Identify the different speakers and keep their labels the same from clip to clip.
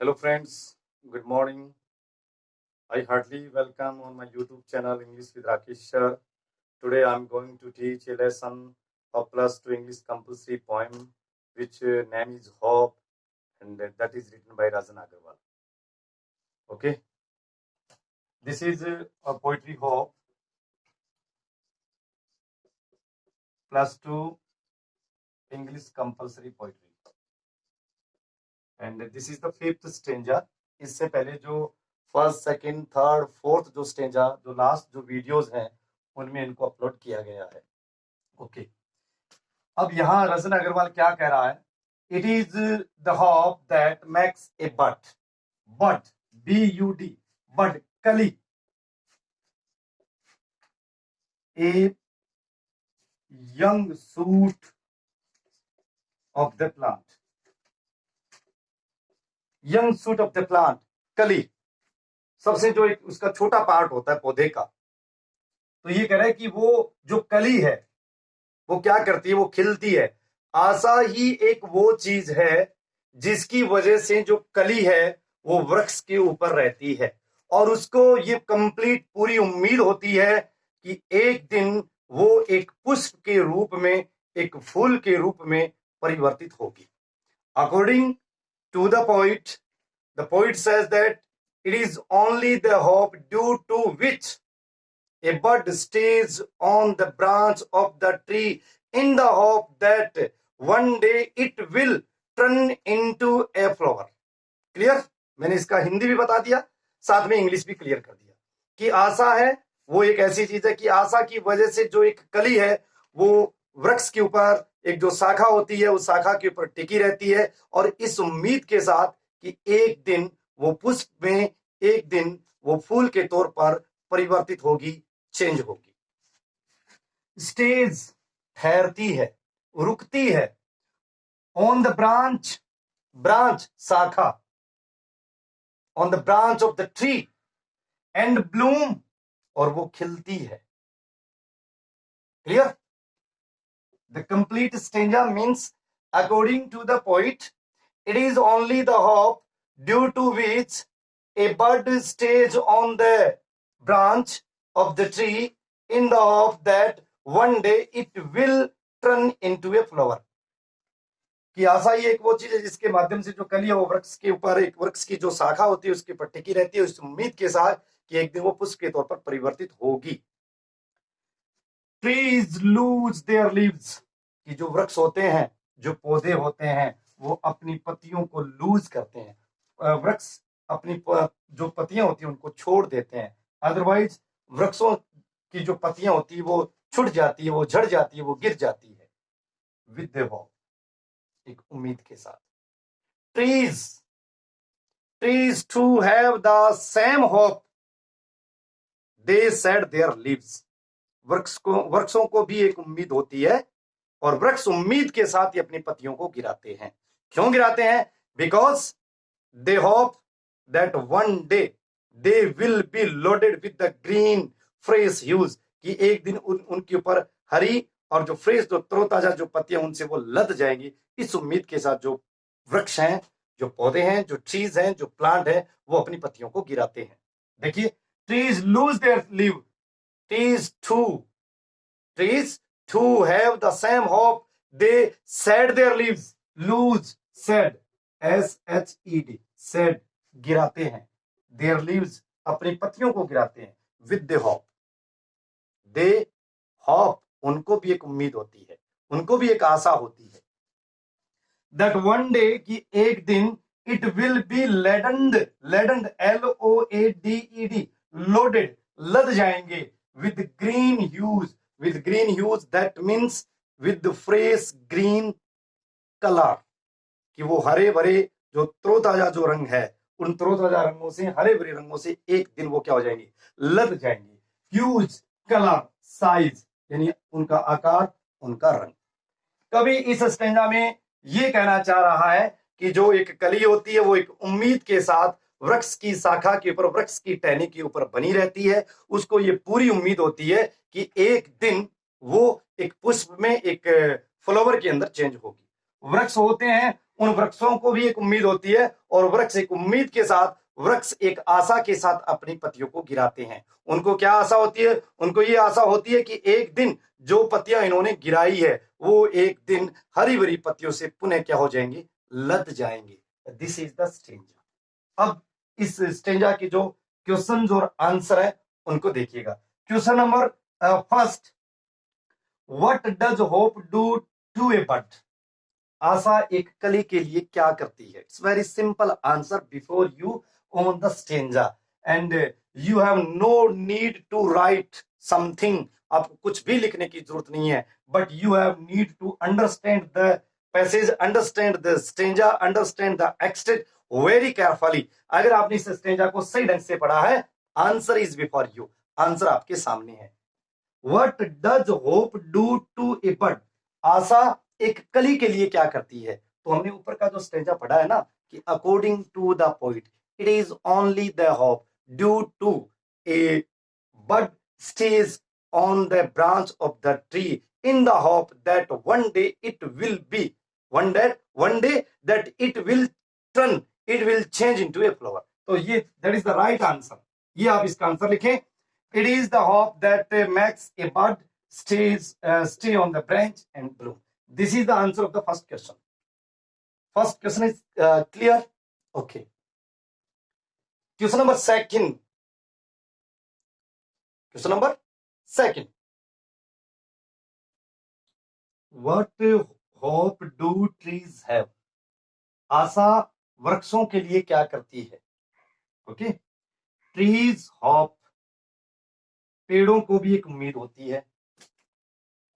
Speaker 1: Hello friends, good morning. I heartily welcome on my YouTube channel English with Rakesh sir. Today I am going to teach a lesson of plus 2 English compulsory poem which name is Hope and that is written by Rajan Agarwal. Okay. This is a poetry Hope plus 2 English compulsory poetry. And this is the fifth stanza. इससे पहले जो first second third fourth जो stanza जो last जो videos हैं उनमें इनको upload किया गया है. ओके. अब यहाँ रजन अग्रवाल क्या कह रहा है? It is the hope that makes a bud BUD bud कली a young shoot of the plant. Young shoot of the plant, कली सबसे जो एक उसका छोटा पार्ट होता है पौधे का. तो ये कह रहा है कि वो जो कली है वो क्या करती है? वो खिलती है. आशा ही एक वो चीज है जिसकी वजह से जो कली है वो वृक्ष के ऊपर रहती है और उसको ये कंप्लीट पूरी उम्मीद होती है कि एक दिन वो एक पुष्प के रूप में, एक फूल के रूप में परिवर्तित होगी. According to the poet says that it is only the hope due to which a bud stays on the branch of the tree in the hope that one day it will turn into a flower. Clear? मैंने इसका हिंदी भी बता दिया, साथ में English भी clear कर दिया कि आशा है वो एक ऐसी चीज है कि आशा की वजह से जो एक कली है वो वृक्ष के ऊपर, एक जो शाखा होती है उस शाखा के ऊपर टिकी रहती है और इस उम्मीद के साथ कि एक दिन वो पुष्प में, एक दिन वो फूल के तौर पर परिवर्तित होगी, चेंज होगी. स्टेज ठहरती है, रुकती है. ऑन द ब्रांच शाखा, on the branch of the tree and Bloom और वो खिलती है. Clear? The complete stanza means, according to the poet, it is only the hope due to which a bud stays on the branch of the tree in the hope that one day it will turn into a flower. कि आशा ही एक वो चीज है जिसके माध्यम से जो कली है वो वृक्ष के ऊपर, एक वृक्ष की जो शाखा होती है उसके ऊपर टिकी रहती है, उस उम्मीद के साथ कि एक दिन वो पुष्प के तौर पर परिवर्तित होगी. Trees lose their leaves, कि जो वृक्ष होते हैं, जो पौधे होते हैं वो अपनी पत्तियों को लूज करते हैं. वृक्ष अपनी जो पत्तियां होती हैं उनको छोड़ देते हैं. अदरवाइज वृक्षों की जो पत्तियां होती है वो छूट जाती है, वो झड़ जाती है, वो गिर जाती है. विद द होप, एक उम्मीद के साथ. Trees to have the same hope they shed their leaves. वृक्षों को भी एक उम्मीद होती है और वृक्ष उम्मीद के साथ ही अपनी पत्तियों को गिराते हैं. क्यों गिराते हैं? Because they hope that one day they will be loaded with the green fresh huge, कि एक दिन उनके ऊपर हरी और जो फ्रेश, जो तरोताजा जो पत्तियां उनसे वो लद जाएंगी. इस उम्मीद के साथ जो वृक्ष हैं, जो पौधे हैं, जो ट्रीज हैं, जो प्लांट है, वो अपनी पत्तियों को गिराते हैं. देखिए, trees lose their leave. Trees too have the same hope. They shed their leaves. Lose, shed, SHED, shed, गिराते हैं. Their leaves, अपनी पत्तियों को गिराते हैं. With the hope, they hope, उनको भी एक उम्मीद होती है, उनको भी एक आशा होती है. That one day, कि एक दिन, it will be ladened, LOADED, loaded, लद जाएंगे. With green hues, that means with the fresh green color, कि वो हरे भरे जो तरोताजा जो रंग है, उन तरोताजा रंगों से, हरे भरे रंगों से एक दिन वो क्या हो जाएंगे? लद जाएंगे. ह्यूज, कलर, साइज, यानी उनका आकार, उनका रंग. कभी इस स्टेंजा में ये कहना चाह रहा है कि जो एक कली होती है वो एक उम्मीद के साथ वृक्ष की शाखा के ऊपर, वृक्ष की टहनी के ऊपर बनी रहती है. उसको ये पूरी उम्मीद होती है कि एक दिन वो एक पुष्प में, एक फ्लावर के अंदर चेंज होगी. वृक्ष होते हैं उन वृक्षों को भी एक उम्मीद होती है, और वृक्ष एक उम्मीद के साथ, वृक्ष एक आशा के साथ अपनी पत्तियों को गिराते हैं। उनको क्या आशा होती है? उनको ये आशा होती है कि एक दिन जो पत्तियां इन्होंने गिराई है वो एक दिन हरी भरी पत्तियों से पुनः क्या हो जाएंगे? लद जाएंगे। This is the stanza. अब इस स्टेंजा की जो क्वेश्चन और आंसर है उनको देखिएगा। Question number first, what does hope do to a bird? आशा एक कली के लिए क्या करती है? It's very simple answer before you on the stanza, and you have no need to write something. आपको कुछ भी लिखने की जरूरत नहीं है, but you have need to understand the passage, understand the stanza, understand the extent very carefully. अगर आपने इस स्टेंजा को सही ढंग से पढ़ा है, answer is before you, answer आपके सामने है। What does hope do to a bird? आशा एक कली के लिए क्या करती है? तो हमने ऊपर का जो स्टेंजा पढ़ा है ना, कि according to the poet it is only the hope due to a bird stage on the branch of the tree in the hope that one day it will be one day that it will turn, it will change into a flower. तो ये that is the right answer. ये आप इसका answer लिखें। It is the hope that makes a bud stay on the branch and bloom. This is the answer of the first question. First question is clear? Okay. Question number second. Question number second. What hope do trees have? आशा वृक्षों के लिए क्या करती है? Okay, trees hope, पेड़ों को भी एक उम्मीद होती है,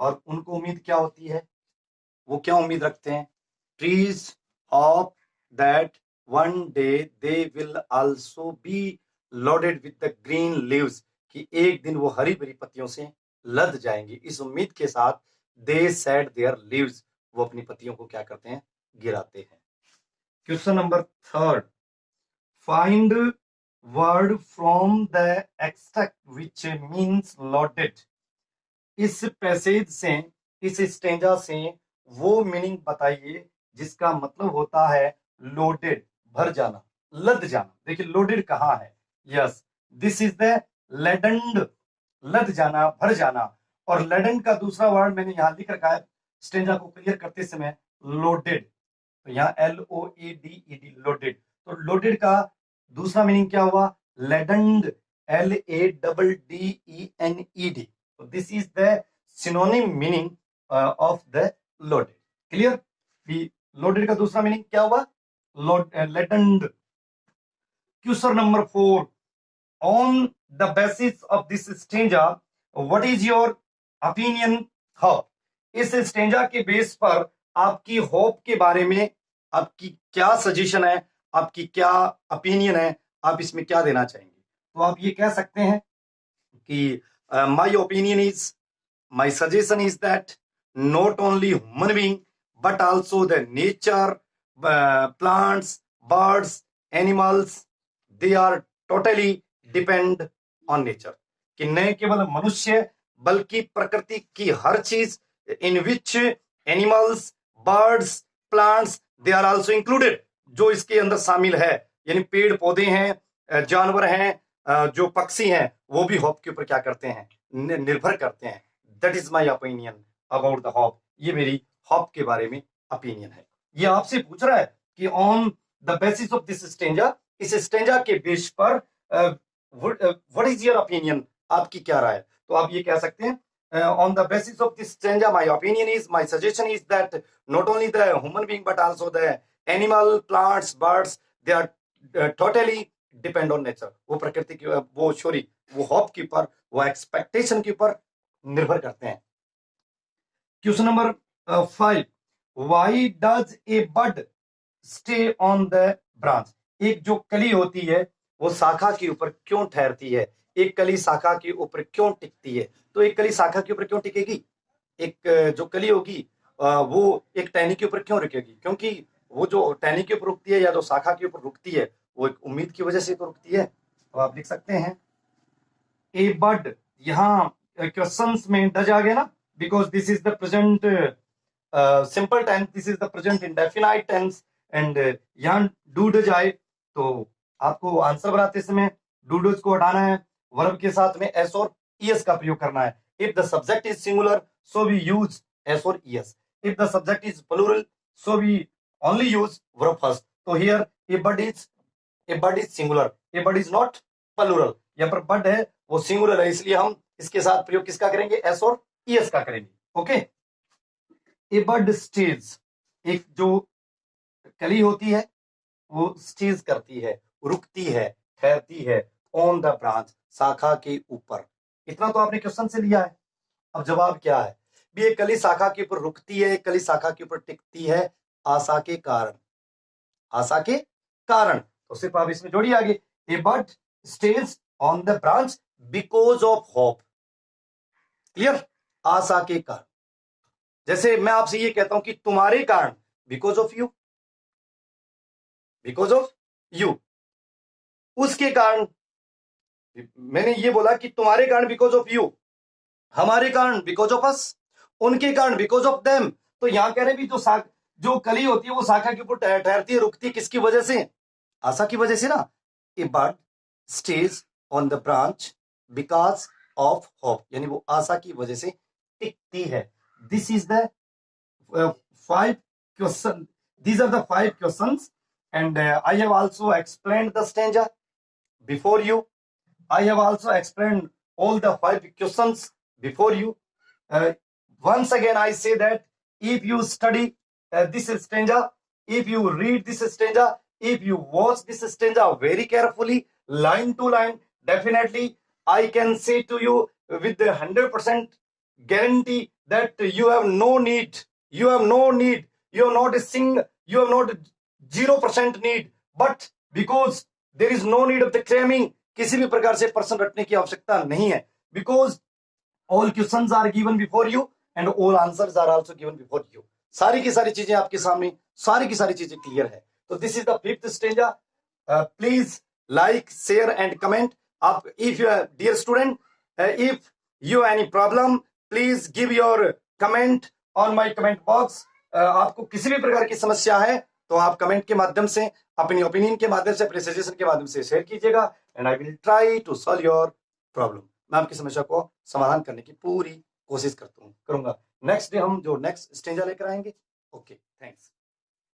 Speaker 1: और उनको उम्मीद क्या होती है? वो क्या उम्मीद रखते हैं? Trees hope that one day they will also be loaded with the green leaves, कि एक दिन वो हरी भरी पत्तियों से लद जाएंगे। इस उम्मीद के साथ दे सेड देयर लीव्स, वो अपनी पत्तियों को क्या करते हैं? गिराते हैं। Question number third, find word from the extract which means loaded. इस पैसेज से, इस स्टेंजा से वो मीनिंग बताइए जिसका मतलब होता है लोडेड, भर जाना, लद जाना। देखिए लोडेड कहाँ है? यस, दिस इज द लेडेंड, लद जाना, भर जाना। और लेडेंड का दूसरा वर्ड मैंने यहां लिख रखा है स्टेंजा को क्लियर करते समय, लोडेड। तो यहाँ LOADED, लोडेड। तो लोडेड का दूसरा मीनिंग क्या हुआ? Laden, LADDENED। तो this is the synonym meaning of the loaded. Clear? Loaded का दूसरा मीनिंग क्या हुआ? Laden. Question number 4, on the basis of this stanza what is your opinion how? इस स्टेंजा के बेस पर आपकी होप के बारे में आपकी क्या सजेशन है, आपकी क्या ओपिनियन है, आप इसमें क्या देना चाहेंगे? तो आप ये कह सकते हैं कि my opinion is, my suggestion is that not only human being but also the nature, plants, birds, animals, they are totally depend on nature, कि न केवल मनुष्य बल्कि प्रकृति की हर चीज, in which animals, birds, plants, they are also included, जो इसके अंदर शामिल है, यानी पेड़ पौधे हैं, जानवर हैं, जो पक्षी हैं, वो भी होप के ऊपर क्या करते हैं? निर्भर करते हैं। That is my opinion about the hope. ये मेरी होप के बारे में ओपिनियन है। ये आपसे पूछ रहा है कि on the basis of this stanza, इस स्टेंजा के बेस पर व्हाट इज योर ओपिनियन, आपकी क्या राय? तो आप ये कह सकते हैं on the basis of this stanza my opinion is, my suggestion is that not only the human being but also the animal, plants, birds, they are totally depend on nature. वो प्रकृति की, वो सॉरी, वो hope के ऊपर, वो expectation के ऊपर निर्भर करते हैं। Question number 5, why does a bud stay on the branch? एक जो कली होती है वो शाखा के ऊपर क्यों ठहरती है? एक कली शाखा के ऊपर क्यों टिकती है? तो एक कली शाखा के ऊपर क्यों टिकेगी? एक जो कली होगी वो एक टहनी के ऊपर क्यों रुकेगी? क्योंकि वो जो टहनी के ऊपर रुकती है या जो शाखा के ऊपर रुकती है वो एक उम्मीद की वजह से तो रुकती है। तो आप लिख सकते हैं ए बड, यहाँ क्वेश्चंस में डज आ गया ना, because this is the present simple tense, this is the present indefinite tense and यहाँ डूड आए तो आपको आंसर बनाते समय डूडोज को हटाना है, वर्ब के साथ में एस और ईएस का प्रयोग करना है. If the subject is singular so we use S or ES. If the subject is plural so we only use verb first. So here a bird is singular, a bird is not plural. यहाँ पर bird है वो singular है, इसलिए हम इसके साथ प्रयोग किसका करेंगे, s और es का करेंगे. ओके. a bird stays, एक जो कली होती है वो stays करती है, रुकती है, ठहरती है, on the branch, शाखा के ऊपर. इतना तो आपने क्वेश्चन से लिया है. अब जवाब क्या है, भी एक कली शाखा के ऊपर रुकती है, एक कली शाखा के ऊपर टिकती है, आशा के कारण. आशा के कारण तो सिर्फ आप इसमें जोड़िए आगे, a bird stage on the branch because of hope. Clear, आशा के कारण. जैसे मैं आपसे ये कहता हूं कि तुम्हारे कारण, because of you, because of you. उसके कारण, मैंने ये बोला कि तुम्हारे कारण बिकॉज ऑफ यू, हमारे कारण बिकॉज ऑफ अस, उनके कारण बिकॉज ऑफ देम. तो यहां कह रहे हैं भी जो कली होती है वो शाखा के ऊपर ठहरती है, रुकती है, किसकी वजह से, आशा की वजह से ना. A bird stage on the branch because of hope, यानी वो आशा की वजह से टिकती है. This is the 5 question, these are the 5 questions and I have also explained the stanza before you. I have also explained all the 5 questions before you. Once again I say that if you study this stanza, if you read this stanza, if you watch this stanza very carefully, line to line, definitely I can say to you with the 100% guarantee that you have no need, you have not a single, you have not 0% need, but because there is no need of the cramming, किसी भी प्रकार से प्रश्न रटने की आवश्यकता नहीं है, because all questions are given before you and all answers are also given before you. सारी की सारी चीजें आपके सामने, सारी की सारी चीजें क्लियर है. तो this is the 5th stanza. Please like, share and comment. आप, if you dear student, if you any problem, please give your comment on my comment box. आपको किसी भी प्रकार की समस्या है तो आप कमेंट के माध्यम से, अपनी ओपिनियन के माध्यम से, अपने सजेशन के माध्यम से शेयर कीजिएगा and I will try to solve your problem. मैं आपकी समस्या को समाधान करने की पूरी कोशिश करूंगा. नेक्स्ट डे हम जो नेक्स्ट स्टेंजा लेकर आएंगे. Okay, thanks.